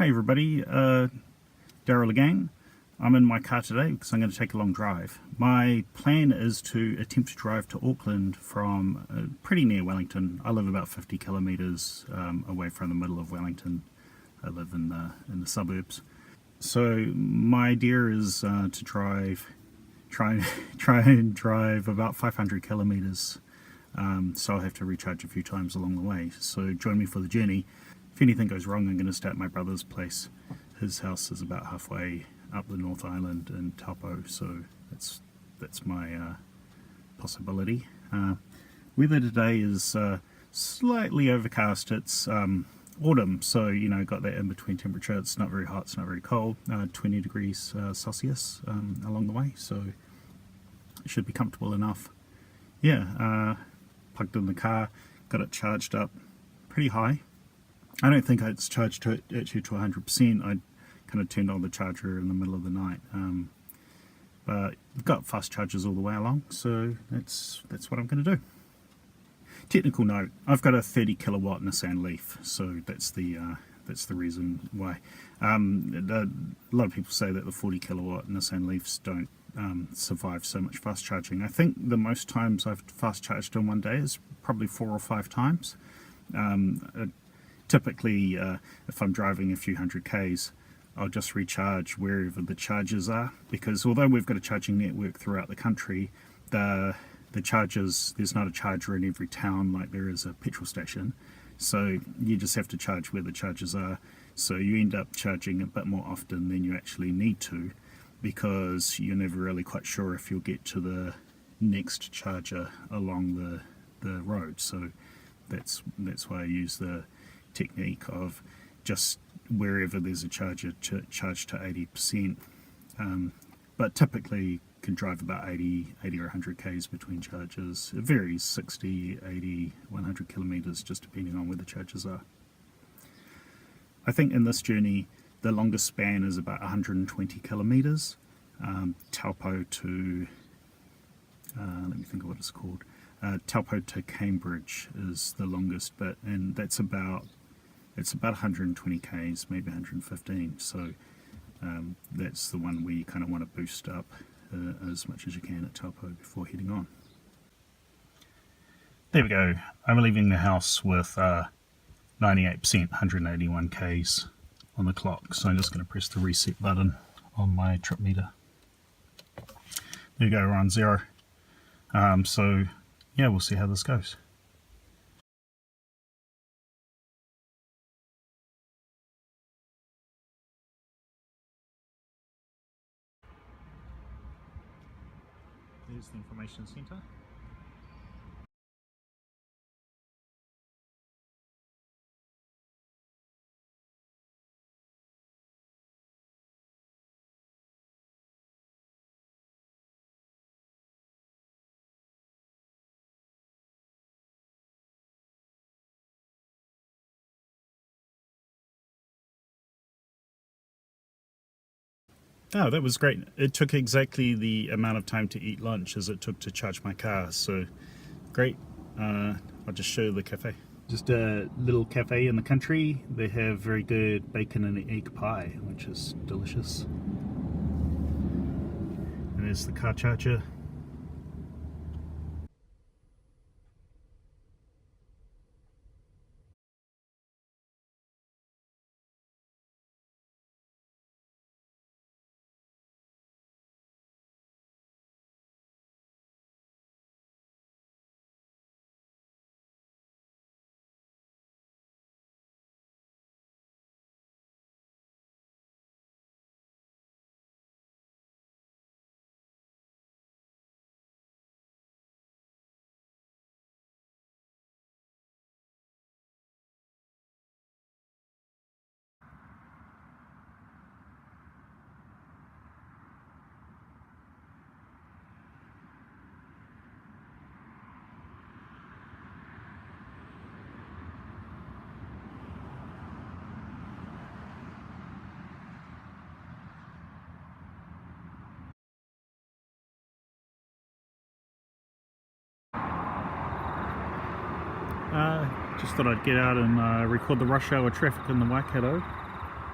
Hey everybody, Daryl again. I'm in my car today because I'm going to take a long drive. My plan is to attempt to drive to Auckland from pretty near Wellington. I live about 50 kilometres away from the middle of Wellington. I live in the suburbs. So my idea is to try and drive about 500 kilometres. So I'll have to recharge a few times along the way. So join me for the journey. If anything goes wrong, I'm going to stay at my brother's place. His house is about halfway up the North Island in Taupo, so that's my possibility. Weather today is slightly overcast. It's autumn, so got that in between temperature. It's not very hot, it's not very cold. 20 degrees Celsius along the way, so it should be comfortable enough. Yeah, plugged in the car, got it charged up pretty high. I don't think it's charged actually to 100%. I kind of turned on the charger in the middle of the night, but we've got fast chargers all the way along, so that's what I'm going to do. Technical note: I've got a 30 kilowatt Nissan Leaf, so that's the reason why. A lot of people say that the 40 kilowatt Nissan Leafs don't survive so much fast charging. I think the most times I've fast charged in one day is probably 4 or 5 times. Typically, if I'm driving a few hundred k's, I'll just recharge wherever the chargers are, because although we've got a charging network throughout the country, the chargers, there's not a charger in every town like there is a petrol station, so you just have to charge where the chargers are. So you end up charging a bit more often than you actually need to, because you're never really quite sure if you'll get to the next charger along the road. So that's why I use the technique of just wherever there's a charger to charge to 80%, but typically can drive about 80 or 100 k's between charges. It varies, 60, 80, 100 kilometers, just depending on where the charges are. I think in this journey the longest span is about 120 kilometers. Taupo to let me think of what it's called. Taupo to Cambridge is the longest bit, and it's about 120 k's, maybe 115. So that's the one where you kind of want to boost up as much as you can at Taupo before heading on. There we go. I'm leaving the house with 98%, 181 k's on the clock. So I'm just going to press the reset button on my trip meter. There you go, we're on 0. So yeah, we'll see how this goes. There's the information center. Oh, that was great. It took exactly the amount of time to eat lunch as it took to charge my car, so great. I'll just show you the cafe. Just a little cafe in the country. They have very good bacon and egg pie, which is delicious. And there's the car charger. Just thought I'd get out and record the rush hour traffic in the Waikato.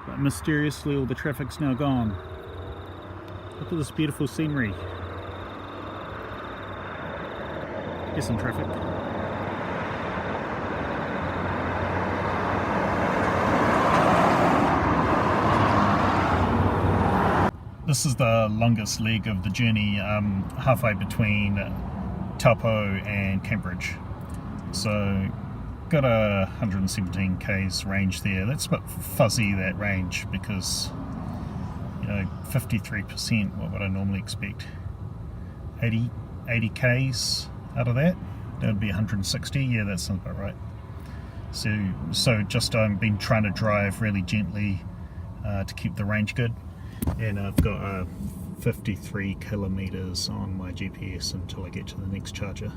But mysteriously all the traffic's now gone. Look at this beautiful scenery. Here's some traffic. This is the longest leg of the journey, halfway between Taupo and Cambridge. So got a 117 k's range there. That's a bit fuzzy, that range, because 53%, what would I normally expect? 80 k's out of that would be 160. Yeah, that sounds about right. So just been trying to drive really gently to keep the range good, and I've got 53 kilometers on my GPS until I get to the next charger.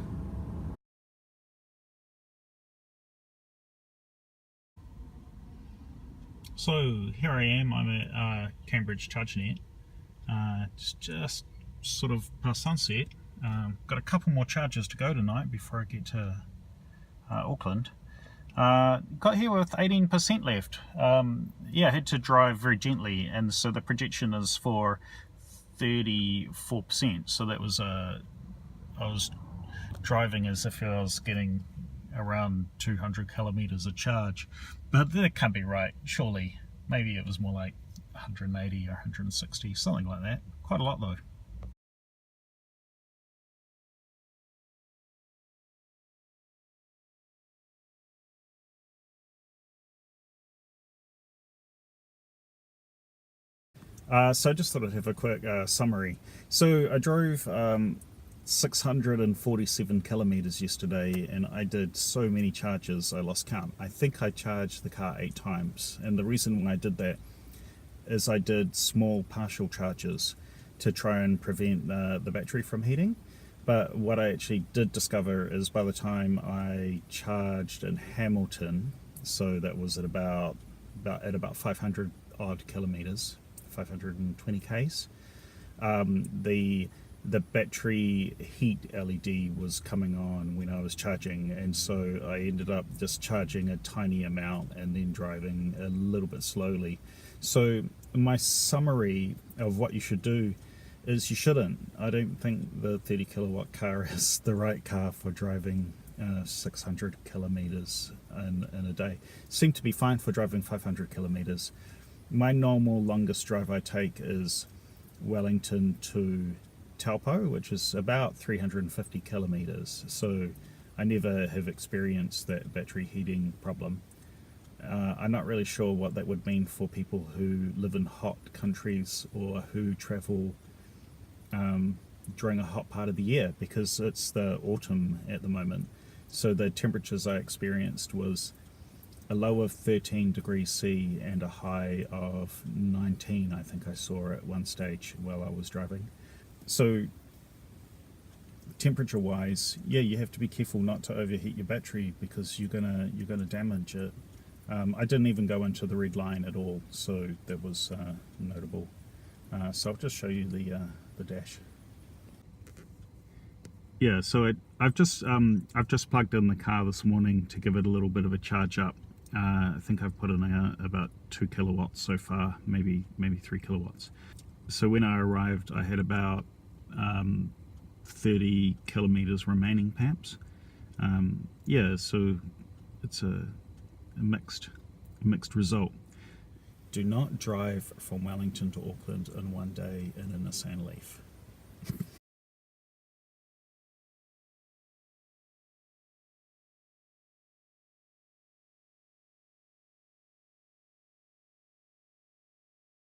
So here I am, I'm at Cambridge ChargeNet. It's just sort of past sunset. Got a couple more charges to go tonight before I get to Auckland. Got here with 18% left. Yeah, I had to drive very gently, and so the projection is for 34%. So that was I was driving as if I was getting around 200 kilometers a charge, but that can't be right, surely. Maybe it was more like 180 or 160, something like that. Quite a lot though. So I just thought I'd have a quick summary. So I drove 647 kilometers yesterday, and I did so many charges I lost count. I think I charged the car 8 times, and the reason why I did that is I did small partial charges to try and prevent the battery from heating. But what I actually did discover is by the time I charged in Hamilton, so that was at about 500 odd kilometers, 520 k's, the battery heat LED was coming on when I was charging, and so I ended up just charging a tiny amount and then driving a little bit slowly. So my summary of what you should do is you shouldn't. I don't think the 30 kilowatt car is the right car for driving 600 kilometers in a day. Seemed to be fine for driving 500 kilometers. My normal longest drive I take is Wellington to Taupo, which is about 350 kilometers. So I never have experienced that battery heating problem. I'm not really sure what that would mean for people who live in hot countries or who travel during a hot part of the year, because it's the autumn at the moment. So the temperatures I experienced was a low of 13 degrees C and a high of 19, I think I saw at one stage while I was driving. So temperature wise, yeah, you have to be careful not to overheat your battery, because you're gonna damage it. I didn't even go into the red line at all, so that was notable. So I'll just show you the dash. Yeah, so I've just plugged in the car this morning to give it a little bit of a charge up. I think I've put in about 2 kilowatts so far, maybe 3 kilowatts. So when I arrived, I had about 30 kilometers remaining, perhaps. Yeah, so it's a mixed result. Do not drive from Wellington to Auckland in one day in a Nissan Leaf.